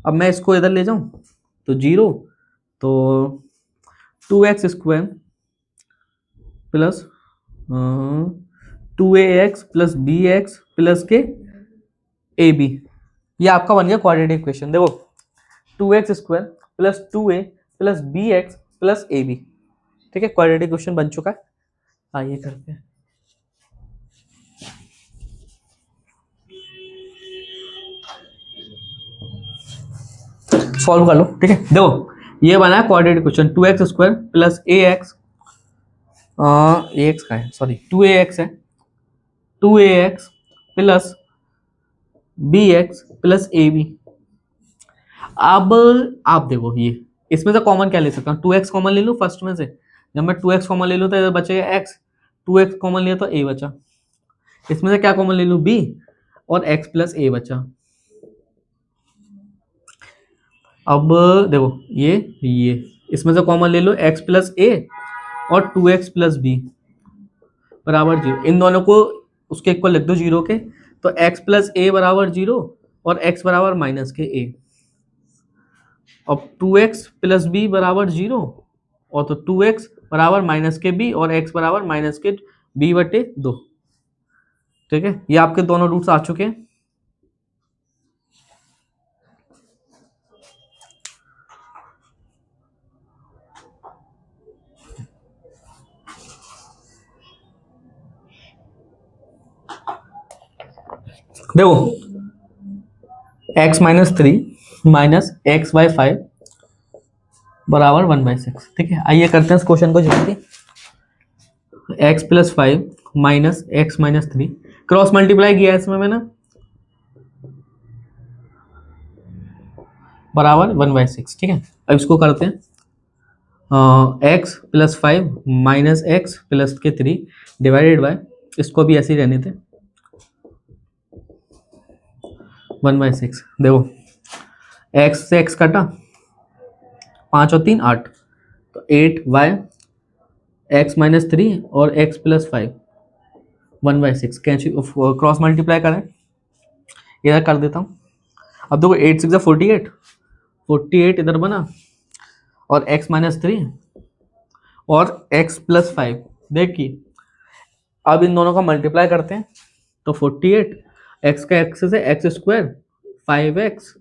अब मैं इसको इधर ले जाऊं तो 0, तो 2x square plus 2ax plus b x plus के ए बी, ये आपका बन गया क्वाड्रेटिक इक्वेशन। देखो 2x square plus 2a plus b x plus a b, ठीक है, क्वाड्रेटिक इक्वेशन बन चुका है। आइए करते हैं, सॉल्व कर लो, ठीक है। देखो ये बना है quadratic equation, 2x square plus ax ax का है, सॉरी 2ax है, 2ax plus bx plus ab। अब आप देखो ये इसमें से कॉमन क्या ले सकता हूँ, 2x कॉमन ले लूँ फर्स्ट में से। जब मैं 2x कॉमन ले लूँ तो इधर बचेगा x, 2x कॉमन लिया तो a बचा। इसमें से क्या कॉमन ले लूँ, b, और x प्लस a बचा। अब देखो ये इसमें से कॉमन ले लो x प्लस a और 2x प्लस बी बराबर 0। इन दोनों को उसके इक्वल लिख दो 0 के, तो x प्लस a बराबर 0 और x बराबर माइनस के a। अब 2x प्लस बी बराबर 0 और तो 2x बराबर माइनस के b और x बराबर माइनस के b/2। ठीक है, ये आपके दोनों रूट्स आ चुके हैं। देखो x minus 3 minus x by 5 बराबर 1/6। ठीक है, आइए करते हैं इस क्वेश्चन को जल्दी। x plus 5 minus x minus 3 cross multiply किया है इसमें मैंने, बराबर 1/6। ठीक है, अब इसको करते हैं x plus 5 minus x plus के 3 डिवाइडेड बाय, इसको भी ऐसे ही रहने थे, 1/6। देखो x से x कटा, 5 और 3 8, तो 8 x माइनस 3 और x plus 5 1/6 cancel, cross multiply करें, इधर कर देता हूँ। अब देखो 8 6 48, 48 इधर बना और x माइनस 3 और x प्लस 5। देखिए अब इन दोनों का मल्टीप्लाई करते हैं तो 48 x का x से x square 5x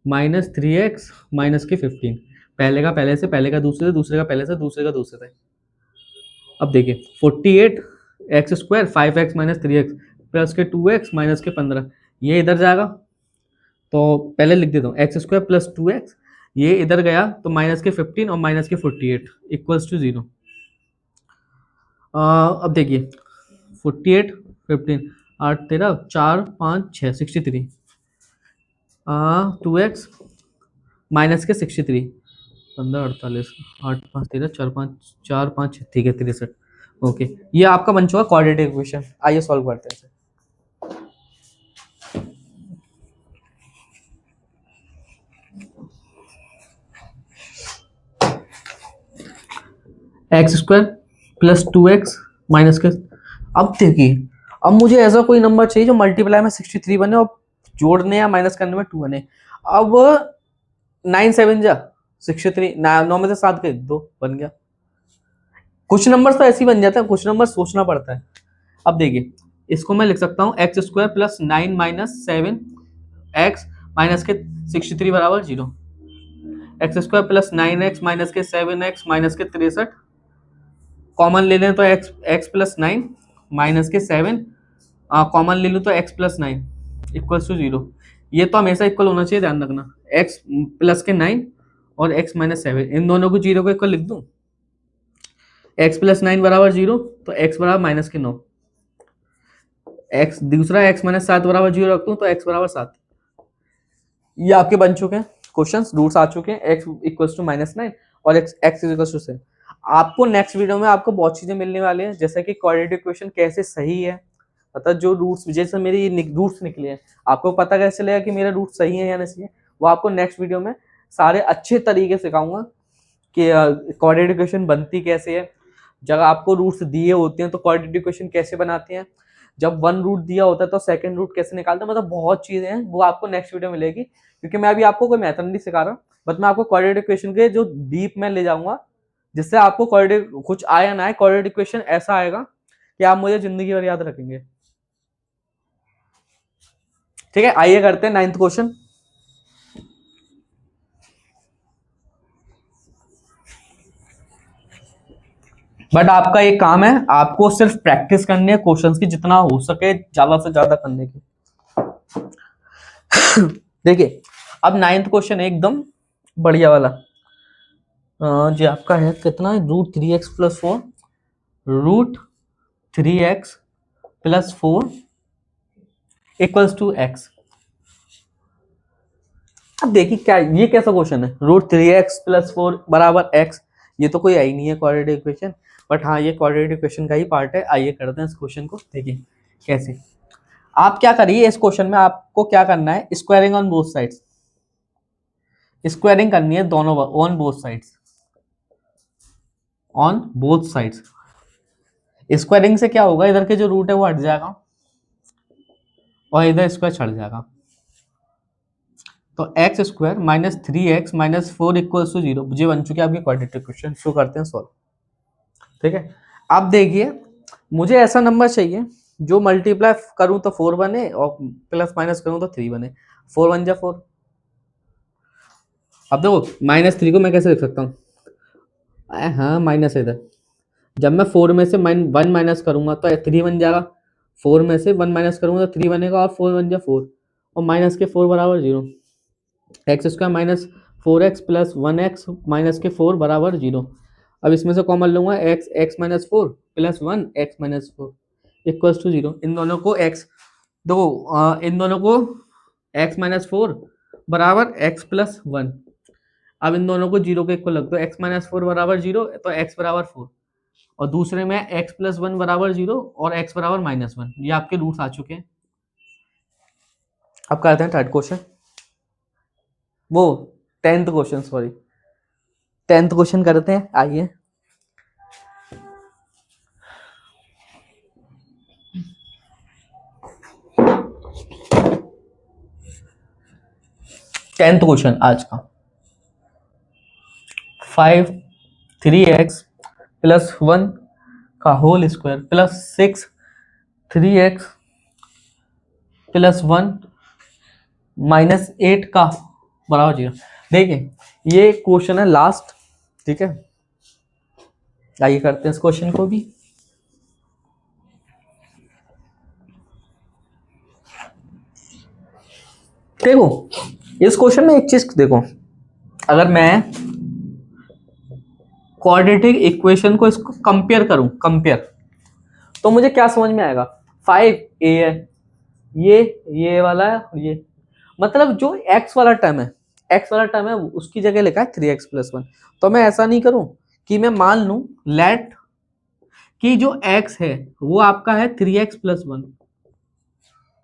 minus 3x minus के 15, पहले का पहले से, पहले का दूसरे से, दूसरे का पहले से, दूसरे का दूसरे से। अब देखिए 48 x square 5x minus 3x plus के 2x माइनस के 15, ये इधर जाएगा तो पहले लिख देता हूँ x स्क्वायर प्लस 2x, ये इधर गया तो माइनस के 15 और माइनस के 48 इक्वल्स टू 0। अब देखिए 48 15 8 13 4 5 6 63, 2x माइनस के 63 15 48 8 5 13 4 5 4 5 ठीक है 63। ओके, ये आपका बन चुका क्वाड्रेटिक इक्वेशन। आइए सॉल्व करते हैं इसे। X square plus 2x minus के, अब देखिए अब मुझे ऐसा कोई नंबर चाहिए जो मल्टीप्लाई में 63 बने और जोड़ने या माइनस करने में 2 बने। अब 9 7 जा 63, 9 में से 7 गए 2 बन गया। कुछ नंबर तो ऐसे ही बन जाते हैं, कुछ नंबर सोचना पड़ता है। अब देखिए इसको मैं लिख सकता हूँ x square plus 9 minus 7 x minus के 63 बराबर 0। X square plus 9x minus के 7x माइनस के 63, कॉमन ले लें तो एक्स प्लस 9 माइनस के 7, कॉमन ले लूँ तो x प्लस 9 इक्वल्स टू 0। ये तो हमेशा इक्वल होना चाहिए, ध्यान रखना। x प्लस के 9 और x माइनस 7, इन दोनों को 0 को इक्वल लिख दूँ। x प्लस 9 बराबर 0 तो x बराबर माइनस के 9, x दूसरा x माइनस 7 बराबर 0 रख दूँ तो x बराबर 7। ये आपके बन चुके हैं क्वेश्चंस, रूट्स आ चुके हैं, x इक्वल्स टू माइनस 9 और x इक्वल्स टू 7। आपको नेक्स्ट वीडियो में आपको बहुत चीजें मिलने वाली हैं, जैसे कि क्वाड्रेटिक इक्वेशन कैसे सही है, मतलब जो रूट्स, जैसे मेरे रूट्स निकले हैं, आपको पता कैसे चलेगा कि मेरा रूट सही है या नहीं सही है, वो आपको नेक्स्ट वीडियो में सारे अच्छे तरीके से सिखाऊंगा कि क्वाड्रेटिक इक्वेशन बनती कैसे है, जब आपको रूट्स दिए होते हैं तो क्वाड्रेटिक इक्वेशन कैसे बनाते हैं, जब वन रूट दिया होता है तो सेकंड रूट कैसे निकालते हैं, मतलब बहुत चीजें हैं, वो आपको नेक्स्ट वीडियो में मिलेगी। क्योंकि मैं अभी आपको कोई मेथड नहीं सिखा रहा, बट मैं आपको क्वाड्रेटिक इक्वेशन के जो डीप में ले जाऊंगा, जिससे आपको क्वाड्रेटिक कुछ आया ना आए, क्वाड्रेटिक इक्वेशन ऐसा आएगा कि आप मुझे जिंदगी भर याद रखेंगे। ठीक है, आइए करते हैं 9th क्वेश्चन। बट आपका एक काम है, आपको सिर्फ प्रैक्टिस करनी है क्वेश्चंस की, जितना हो सके ज्यादा से ज्यादा करने की। देखिए अब 9th क्वेश्चन एकदम बढ़िया वाला, जो आपका है कितना है, √3x+4 √3x+4 equals to x। अब देखिए क्या ये कैसा क्वेश्चन है, √3x+4 बराबर x, ये तो कोई आई नहीं है क्वाड्रेटिक इक्वेशन, बट हाँ ये क्वाड्रेटिक इक्वेशन का ही पार्ट है। आइए करते हैं इस क्वेश्चन को। देखिए कैसे, आप क्या करिए इस क्वेश्चन में, आपको क्या करना है, squaring on both sides, squaring करनी है दोनों, on both sides, on both sides. Squaring से क्या होगा, इधर के जो रूट है वो हट जाएगा और इधर स्क्वायर छट जाएगा, तो x square minus 3x minus 4 equals to 0, ये बन चुके आपके क्वाड्रेटिक इक्वेशन। शुरू करते हैं सॉल्व। ठीक है, अब देखिए मुझे ऐसा नंबर चाहिए जो मल्टीप्लाई करूं तो 4 बने और प्लस माइनस करूं तो 3 बने। 4 1 जा 4। अब देखो -3 को मैं कैसे लिख सकता हूँ, हाँ माइनस इधर, जब मैं 4 में से 1 माइनस करूंगा तो 3 बन जाएगा, 4 में से 1 माइनस करूंगा तो 3 बनेगा, और 4 1 जा 4 और माइनस के 4 बराबर 0। X square minus 4x plus 1x minus के 4 बराबर 0। अब इसमें से कॉमन लूंगा, x minus 4 plus 1 x minus 4 equals to 0। इन दोनों को x दो, इन दोनों को x माइनस 4 बराबर x प्लस 1। अब इन दोनों को 0 के इक्वल रख दो, x माइनस 4 बराबर 0 तो x बराबर 4, और दूसरे में x प्लस 1 बराबर 0 और x बराबर -1। ये आपके रूट्स आ चुके हैं। अब करते हैं थर्ड क्वेश्चन, वो 10th question, sorry 10th question करते हैं। आइए टेंथ क्वेश्चन आज का, 5 3x प्लस 1 का whole square plus 6 3x plus 1 minus 8 का बराबर 0। देखिए ये क्वेश्चन है लास्ट। ठीक है, आइए करते हैं इस क्वेश्चन को भी। देखो इस क्वेश्चन में एक चीज देखो, अगर मैं क्वाड्रेटिक इक्वेशन को इसको कंपेयर करूं, कंपेयर, तो मुझे क्या समझ में आएगा, 5a है, ये वाला है, ये मतलब जो x वाला टर्म है, x वाला टर्म है उसकी जगह लिखा है 3x प्लस 1। तो मैं ऐसा नहीं करूं कि मैं मान लूं लेट कि जो x है वो आपका है 3x प्लस 1,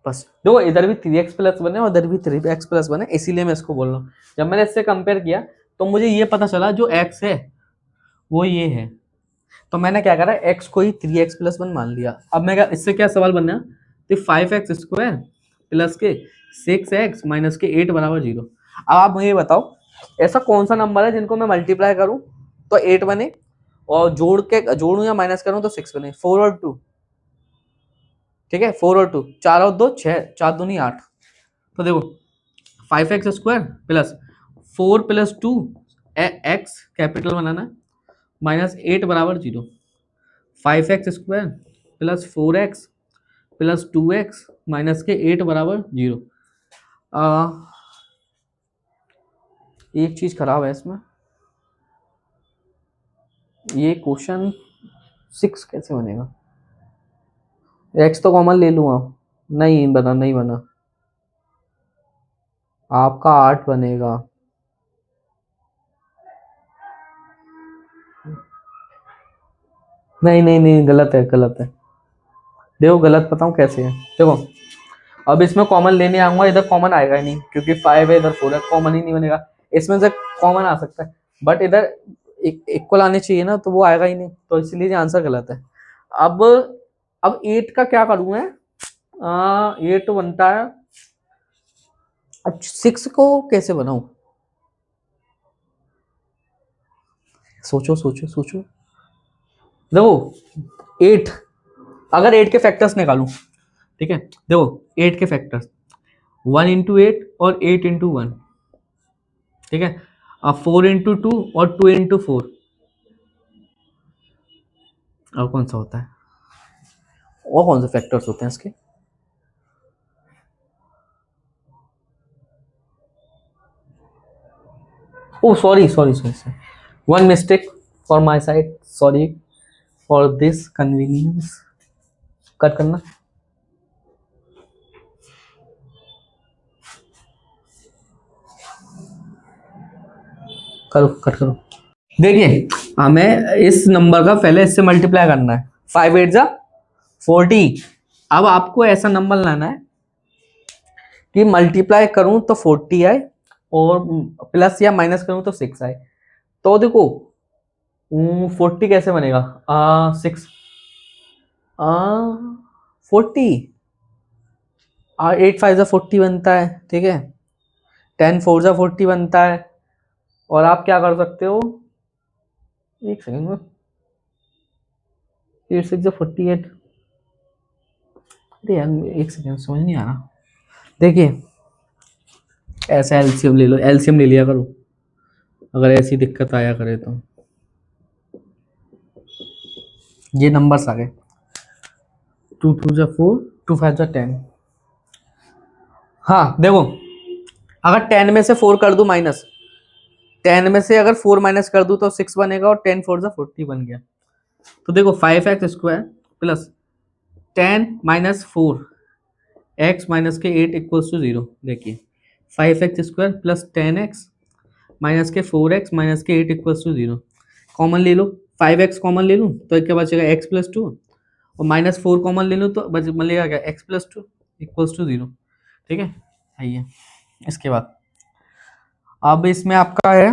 बस देखो इधर भी 3x प्लस 1 है और इधर भी 3x प्लस 1 है, इसीलिए मैं इसको बोल रहा हूँ। जब मैंने इससे कंपेयर किया तो मुझे ये पता चला जो x है वो ये है, तो मैंने क्या करा, x को ही 3x प्लस 1 मान लिया। अब मैं इससे क्या सवाल बनना, तो 5x स्क्वायर प्लस के 6x माइनस के 8 बराबर 0। अब आप मुझे बताओ ऐसा कौन सा नंबर है जिनको मैं मल्टीप्लाई करूं तो 8 बने और जोड़ू या माइनस करूं तो 6 बने, 4 और 2, ठीक है 4 और 2, 4 और 2 6, 4 दूनी 8। तो देखो 5x² plus 4 plus 2 x capital बनाना माइनस 8 बराबर 0। 5x² plus 4x plus 2x minus के 8 बराबर 0। एक चीज खराब है इसमें, ये क्वेश्चन 6 कैसे बनेगा? x तो कॉमन ले लूंगा, नहीं बना, आपका 8 बनेगा। नहीं गलत है, देखो गलत बताऊं कैसे है, देखो अब इसमें कॉमन लेने आऊंगा, इधर कॉमन आएगा ही नहीं क्योंकि 5 है, इधर 4 है, कॉमन ही नहीं बनेगा। इसमें से कॉमन आ सकता है बट इधर इक्वल आने चाहिए ना, तो वो आएगा ही नहीं, तो इसलिए आंसर गलत है। अब 8 का क्या करूं मैं? 8 बनता है, अब 6 को कैसे बनाऊं? सोचो देखो 8, अगर 8 के फैक्टर्स निकालूं, ठीक है देखो 8 के फैक्टर्स 1 इंटू 8 और 8 इंटू 1, ठीक है, अब 4 इंटू 2 और 2 इंटू 4, और कौन सा होता है, और कौन से फैक्टर्स होते हैं इसके? Oh sorry, one mistake for my side, sorry for this convenience. Cut करना, करो कट करो। देखिए हमें इस नंबर का पहले इससे मल्टीप्लाई करना है, 5 8 जा 40। अब आपको ऐसा नंबर लाना है कि मल्टीप्लाई करूं तो 40 आए और प्लस या माइनस करूं तो 6 आए। तो देखो 40 कैसे बनेगा? 6 40, 8 5 जा 40 बनता है, ठीक है, 10 4 जा 40 बनता है। और आप क्या कर सकते हो, एक सेकंड में, 8 6 जा 48, अरे यार एक सेकंड समझ नहीं आ रहा। देखिए ऐसा एलसीएम ले लो, एलसीएम ले लिया करो अगर ऐसी दिक्कत आया करे तो। ये नंबर्स आ गए, 2 2 जा 4, 2 5 जा 10। हाँ देखो अगर 10 में से 4 कर दूं माइनस, 10 में से अगर 4 माइनस कर दूं तो 6 बनेगा और 10 4 जा 40 बन गया। तो देखो 5x² plus 10 minus 4 x minus के 8 इक्वल्स टू 0। देखिए 5x² प्लस 10x माइनस के 4x माइनस के 8 इक्वल्स टू 0। कॉमन ले लो, 5x कॉमन ले लूँ तो एक बचेगा x प्लस 2 और माइनस 4 कॉमन ले लूँ तो मिलेगा क्या, x प्लस 2 इक्वल्स टू 0। ठीक है, आइए इसके बाद अब इसमें आपका है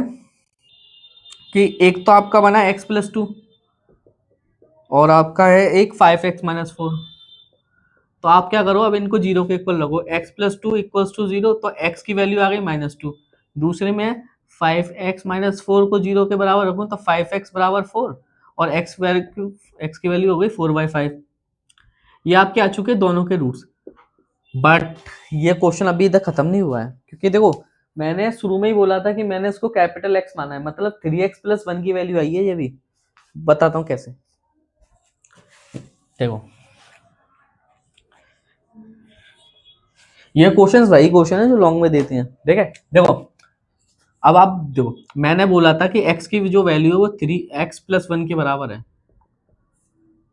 कि एक तो आपका बना x प्लस 2 और आपका है एक 5x माइनस 4। तो आप क्या करो, अब इनको 0 के इक्वल लगो, x प्लस 2 इक्वल्स टू 0, तो x की वैल्यू आ गई -2। दूसरे में 5x माइनस 4 को 0 के बराबर रखूं तो 5x बराबर 4 और x की वैल्यू हो गई 4/5। ये आपके आ चुके दोनों के रूट्स। बट ये क्वेश्चन अभी इधर खत्म नहीं हुआ है, क्योंकि देखो मैंने शुरू में ही बोला था कि मैंने इसको कैपिटल X माना है, मतलब 3x प्लस 1 की वैल्यू आई है। ये भी बताता हूँ कैसे। देखो ये क्वेश्चन वही क्वेश्चन है जो लॉन्ग में देते हैं, ठीक है। देखो अब आप देखो, मैंने बोला था कि x की जो वैल्यू है वो 3x प्लस 1 के बराबर है,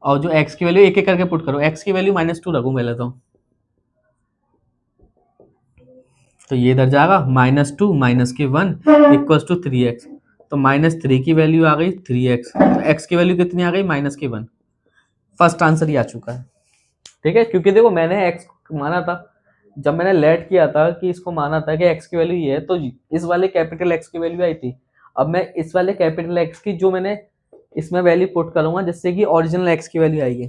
और जो x की वैल्यू एक एक करके पुट करो, x की वैल्यू -2 रखूं पहले तो ये इधर जाएगा -2 माइनस के 1 इक्वल्स टू 3x। तो -3 की वैल्यू आ गई 3x, तो x की वैल्यू कितनी आ गई -1। फर्स्ट आंसर ही आ चुका है, ठीक है। क्योंकि देखो मैंने x माना था, जब मैंने लेट किया था कि इसको माना था कि x की वैल्यू ये है, तो इस वाले कैपिटल X की वैल्यू आई थी। अब मैं इस वाले कैपिटल X की जो मैंने इसमें वैल्यू पुट करूंगा जिससे कि ओरिजिनल x की वैल्यू आएगी,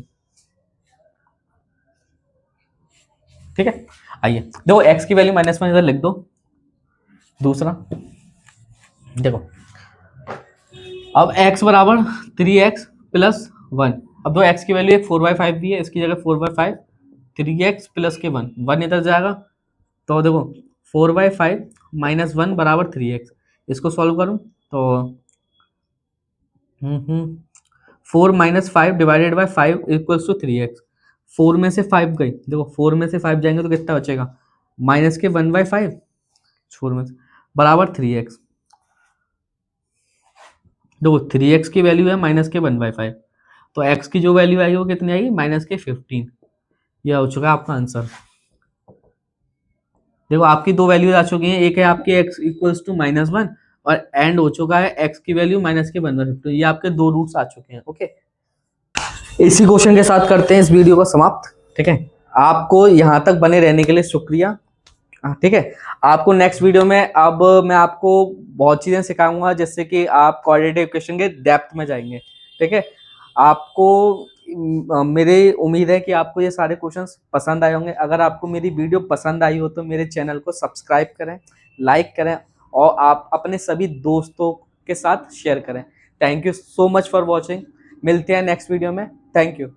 ठीक है। आइए देखो x की वैल्यू -1 इधर लिख दो। दूसरा देखो अब x बराबर 3x प्लस 1। अब दो x की वैल्यू एक 4/5 भी है, इसकी जगह 4/5 3x प्लस के 1 इधर जाएगा, तो देखो 4/5 माइनस 1 बराबर 3x। इसको सॉल्व करूं तो 4 minus 5 divided by 5 equals to 3x। 4 में से 5 गई, देखो 4 में से 5 जाएंगे तो कितना बचेगा, माइनस के 1/5 4 में से बराबर 3x। देखो 3x की वैल्यू है माइनस के 1/5, तो x की जो वैल्यू आई वो कितनी आएगी, माइनस के 15। यह हो चुका है आपका आंसर। देखो आपकी दो वैल्यूज आ चुकी हैं, एक है आपकी x इक्वल्स टू -1 और एंड हो चुका है x की वैल्यू माइनस के 1/15। ये आपके दो रूट्स आ चुके हैं। ओके, इसी क्वेश्चन के साथ करते हैं इस वीडियो को समाप्त। ठीक है, आपको यहाँ तक बने रहने के लिए शुक्रिया। ठीक है, आपको नेक्स्ट वीडियो में अब मैं आपको बहुत चीजें सिखाऊंगा, जिससे कि आप क्वाड्रेटिक इक्वेशन के डेप्थ में जाएंगे। ठीक है, आपको मेरी उम्मीद है कि आपको ये सारे क्वेश्चंस पसंद आए होंगे। अगर आपको मेरी वीडियो पसंद आई हो तो मेरे चैनल को सब्सक्राइब करें, लाइक करें और आप अपने सभी दोस्तों के साथ शेयर करें। Thank you so much for watching. मिलते हैं नेक्स्ट वीडियो में। Thank you.